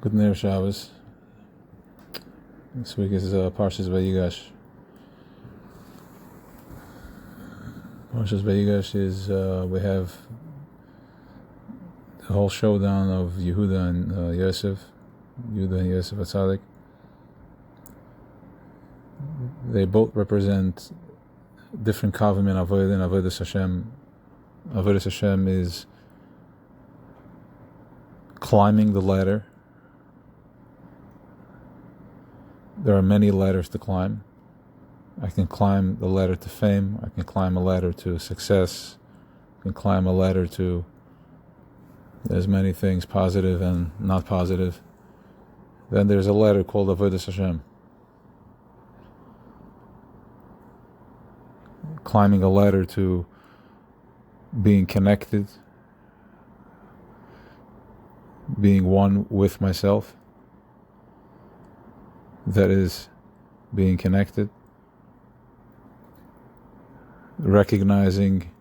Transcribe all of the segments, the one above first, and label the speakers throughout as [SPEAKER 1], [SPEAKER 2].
[SPEAKER 1] Good Ner Shabbos. This week is Parshas Vayigash. Parshas Vayigash is, we have the whole showdown of Yehuda and Yosef. Yehuda and Yosef HaTzadik. They both represent different kavim in Avodah and Avodas Hashem. Avodas Hashem is climbing the ladder. There are many ladders to climb. I can climb the ladder to fame. I can climb a ladder to success. I can climb a ladder to, there's many things, positive and not positive. Then there's a ladder called Avodas Hashem. Climbing a ladder to being connected, being one with myself. That is being connected, recognizing,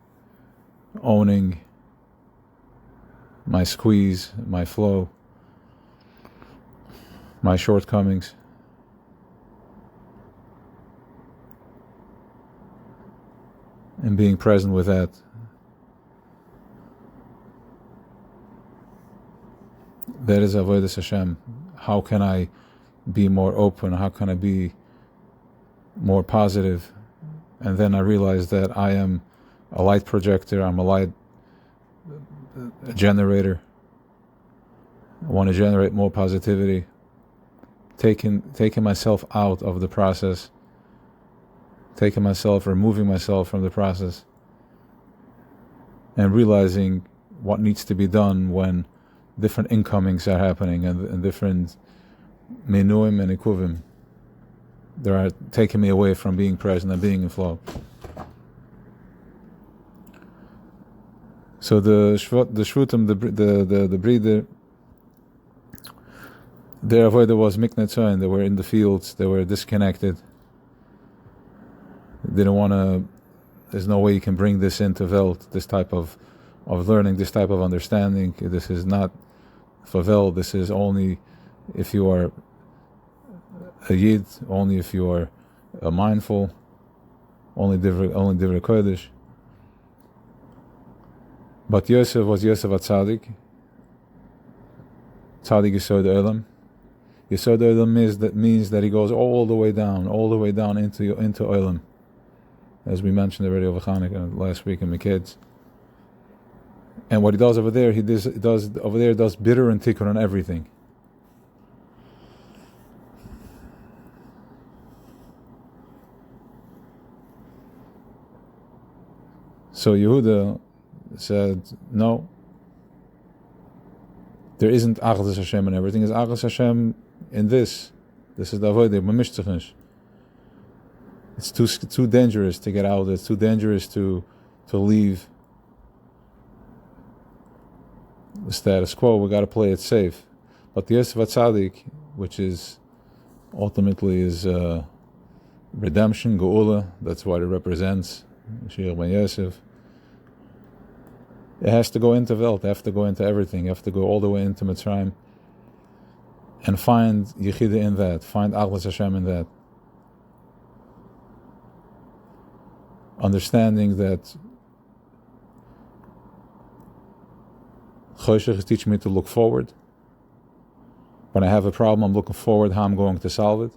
[SPEAKER 1] owning my squeeze, my flow, my shortcomings. And being present with that. That is Avodas Hashem. How can I be more open? How can I be more positive? And then I realized that I am a light projector. I'm a light generator. I want to generate more positivity. Taking myself out of the process. Removing myself from the process. And realizing what needs to be done when different incomings are happening and different menuim and ikuvim. They are taking me away from being present and being in flow. So the shvutim, the breeder, their avodah was miknetzoin. They were in the fields. They were disconnected. They didn't want to. There's no way you can bring this into Welt. This type of learning, this type of understanding. This is not for Welt. This is only if you are a Yid, only if you are mindful, only Divrei Kodesh. But Yosef was Yosef HaTzadik. Tzadik Yisod Olam. Yisod Olam means that he goes all the way down into Olam. As we mentioned already over Chanukah last week in the kids. And what he does over there, he does bitter and tikkun on everything. So Yehuda said, no, there isn't Achdas Hashem and everything. Is Achdas Hashem in this. This is the avodah, Mamishtzachnish. It's too dangerous to get out. It's too dangerous to leave the status quo. We got to play it safe. But the Yosef HaTzadik, which is ultimately is redemption, Geula, that's what it represents. Mashiach ben Yosef. It has to go into Welt. It has to go into everything. You have to go all the way into Mitzrayim and find Yechida in that. Find Achdas Hashem in that. Understanding that Choshech is teaching me to look forward. When I have a problem, I'm looking forward how I'm going to solve it.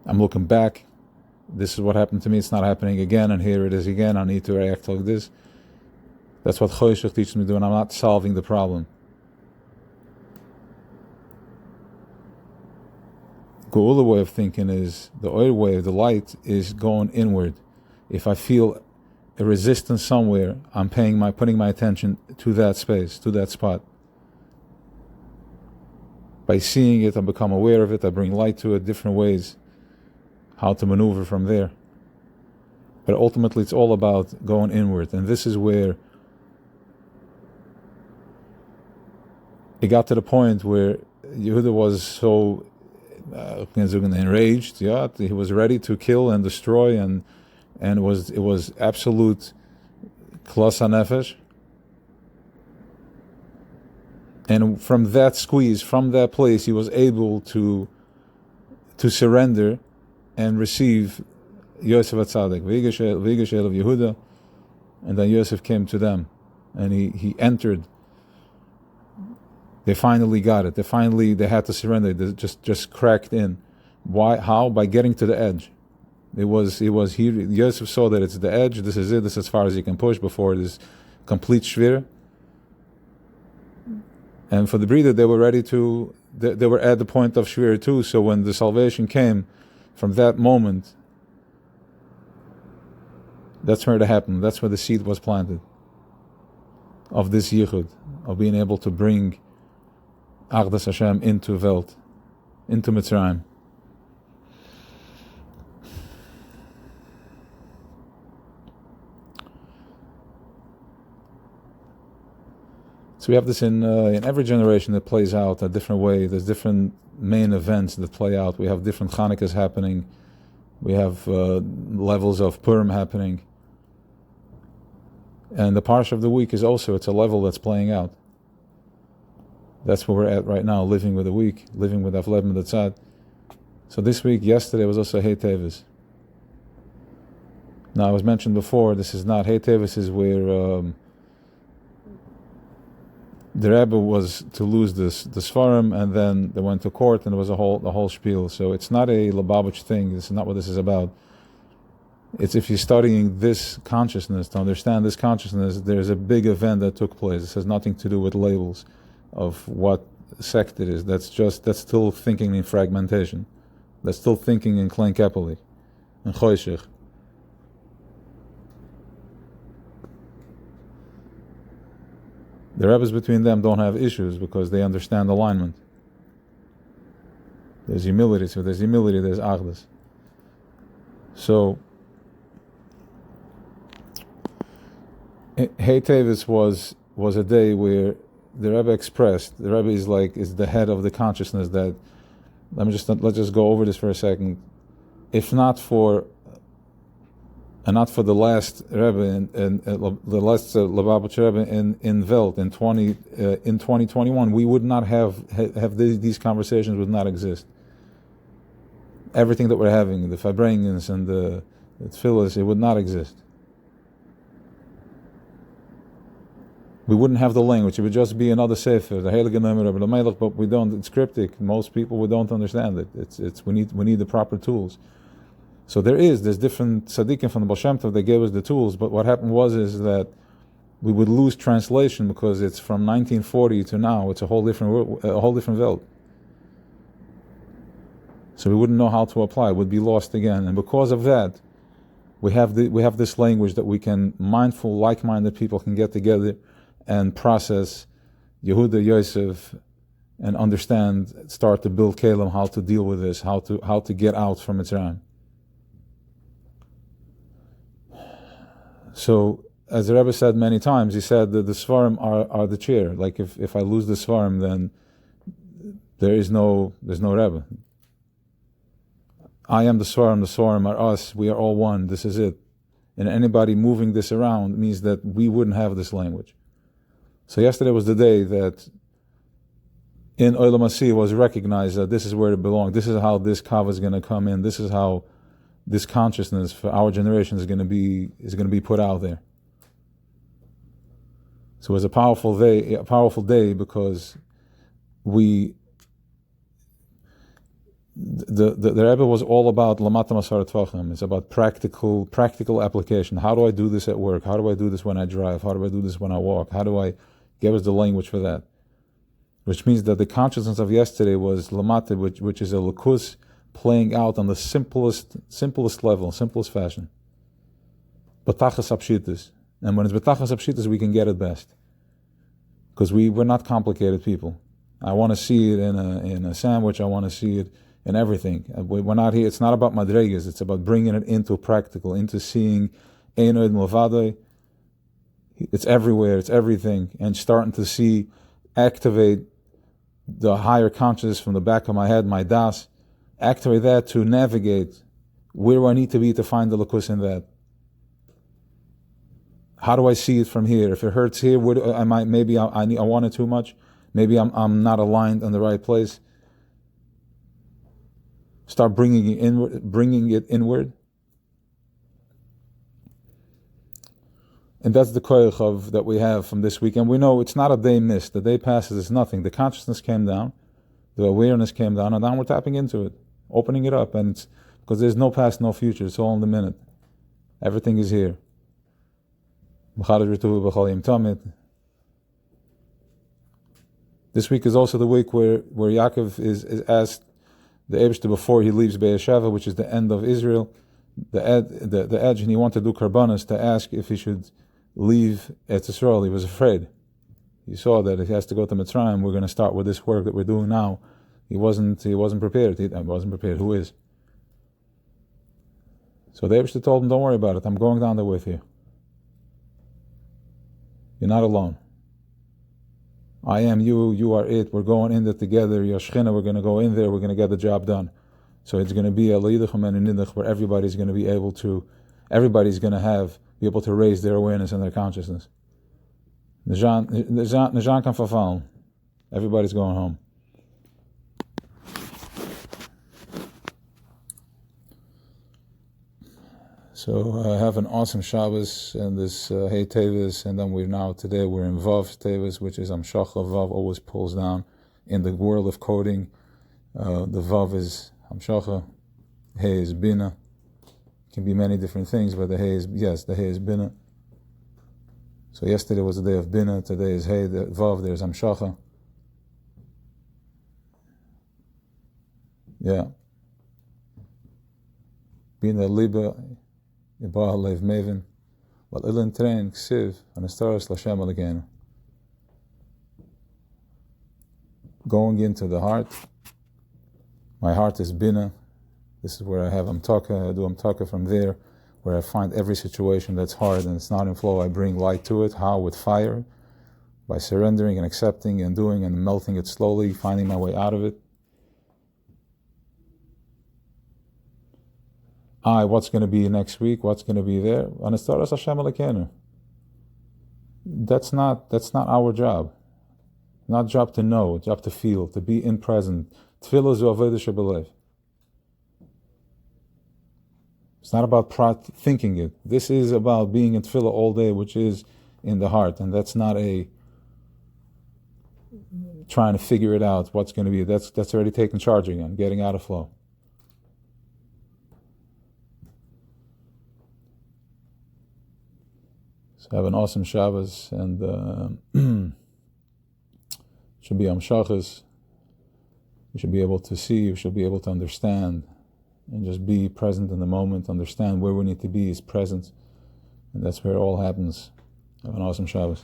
[SPEAKER 1] I'm looking back. This is what happened to me. It's not happening again, and here it is again. I need to react like this. That's what Choshech teaches me to do, and I'm not solving the problem. Geula way of thinking is, the oil way, the light is going inward. If I feel a resistance somewhere, I'm putting my attention to that space, to that spot. By seeing it, I become aware of it. I bring light to it, different ways, how to maneuver from there. But ultimately, it's all about going inward, and this is where it got to the point where Yehuda was so enraged. Yeah, he was ready to kill and destroy, and it was absolute klas hanefesh. And from that squeeze, from that place, he was able to surrender and receive Yosef HaTzadik, V'yigashel of Yehuda, and then Yosef came to them, and he entered. They finally got it. They had to surrender. They just cracked in. Why? How? By getting to the edge. Yosef saw that it's the edge. This is it. This is as far as you can push before it is complete shvira. And for the breeder, they were ready to. They were at the point of shvira too. So when the salvation came, from that moment, that's where it happened. That's where the seed was planted of this yichud, of being able to bring Achdas Hashem into Welt, into Mitzrayim. So we have this in every generation that plays out a different way. There's different main events that play out. We have different Chanukahs happening. We have levels of Purim happening. And the Parsha of the week is also, it's a level that's playing out. That's where we're at right now, living with the week, living with Avlev Medatzad. So this week, yesterday, was also Hey Tevis. Now, I was mentioned before, this is not, Hey Tevis is where the Rebbe was to lose the Sfarim, and then they went to court, and there was the whole spiel. So it's not a Lubavitch thing, this is not what this is about. It's if you're studying this consciousness, to understand this consciousness, there's a big event that took place. This has nothing to do with labels of what sect it is. That's still thinking in fragmentation. That's still thinking in Klein Kepelik, in Choyshech. The Rebbes between them don't have issues because they understand alignment. There's humility, so there's humility, there's Achdas. So, Hey Tevis was a day where the Rebbe expressed, the Rebbe is the head of the consciousness that, let's just go over this for a second. If not for the last Rebbe and the last Lubavitch Rebbe in Welt in 2021, we would not have these conversations would not exist. Everything that we're having, the Fabrengens and the Tfilas, it would not exist. We wouldn't have the language. It would just be another sefer, the Heilige Neimer Rebbe Melech, but we don't. It's cryptic. Most people we don't understand it. We need the proper tools. So there's different tzaddikim from the Baal Shem Tov that gave us the tools. But what happened is that we would lose translation because it's from 1940 to now. It's a whole different world. So we wouldn't know how to apply. It would be lost again. And because of that, we have this language that we can mindful, like-minded people can get together and process Yehuda, Yosef, and understand, start to build Kalim, how to deal with this, how to get out from Mitzrayim. So, as the Rebbe said many times, he said that the Svarim are the chair. Like if I lose the Svarim, then there's no Rebbe. I am the Svarim are us, we are all one, this is it. And anybody moving this around means that we wouldn't have this language. So yesterday was the day that in Olam Asiyah was recognized that this is where it belongs. This is how this kava is going to come in. This is how this consciousness for our generation is going to be put out there. So it was a powerful day because the Rebbe was all about Lamata Masarat Tvachim. It's about practical application. How do I do this at work? How do I do this when I drive? How do I do this when I walk? How do I give us the language for that? Which means that the consciousness of yesterday was Lamata, which is a Lakus playing out on the simplest level, simplest fashion. Batachas Apshitas. And when it's Batachas Apshitas, we can get it best. Because we're not complicated people. I want to see it in a sandwich, I want to see it in everything. We're not here, it's not about madregas, it's about bringing it into practical, into seeing Einoid Mulvadoi. It's everywhere, it's everything, and starting to activate the higher consciousness from the back of my head, my das, activate that to navigate where do I need to be to find the lakus in that. How do I see it from here? If it hurts here, I want it too much. Maybe I'm not aligned in the right place. Start bringing it inward. And that's the koyach that we have from this week. And we know it's not a day missed. The day passes, it's nothing. The consciousness came down, the awareness came down, and now we're tapping into it, opening it up. And it's because there's no past, no future. It's all in the minute. Everything is here. This week is also the week where Yaakov is asked the Eibishter before he leaves Be'eshava, which is the end of Israel, the edge, and he wanted to do karbanos to ask if he should leave Eretz Yisrael. He was afraid. He saw that if he has to go to Mitzrayim, we're going to start with this work that we're doing now. He wasn't prepared. I wasn't prepared. Who is? So the Eibishter told him, don't worry about it. I'm going down there with you. You're not alone. I am you, you are it. We're going in there together. Yashchina, we're going to go in there. We're going to get the job done. So it's going to be a Leidachem and a Nidach where everybody's going to be able to be able to raise their awareness and their consciousness. Nejan kan vervallen. Everybody's going home. So have an awesome Shabbos and this Hey Tevis, and then today we're in Vav Tevis, which is Amshacha. Vav always pulls down. In the world of coding, the Vav is Amshacha, Hey is Bina. It can be many different things, but the Hey is Bina. So yesterday was the day of Bina, today is Hey, the Vav, there's Amshacha. Yeah. Bina Liba, Ibah Lev Maven, Wal Ilan Train, Ksiv, and Astaras Lashem Alagenu. Going into the heart. My heart is Bina. This is where I have Amtaka. I do Amtaka from there, where I find every situation that's hard and it's not in flow. I bring light to it. How? With fire. By surrendering and accepting and doing and melting it slowly, finding my way out of it. What's going to be next week? What's going to be there? Anastaras Hashem Alekenu. That's not our job. Not job to know, job to feel, to be in present. Tefillah zu avodah shebelev. It's not about thinking it. This is about being in tefillah all day, which is in the heart, and that's not a trying to figure it out. What's going to be? That's already taken charge again, getting out of flow. So have an awesome Shabbos, and should be Amshachas. You should be able to see, you should be able to understand, and just be present in the moment, understand where we need to be is present, and that's where it all happens. Have an awesome Shabbos.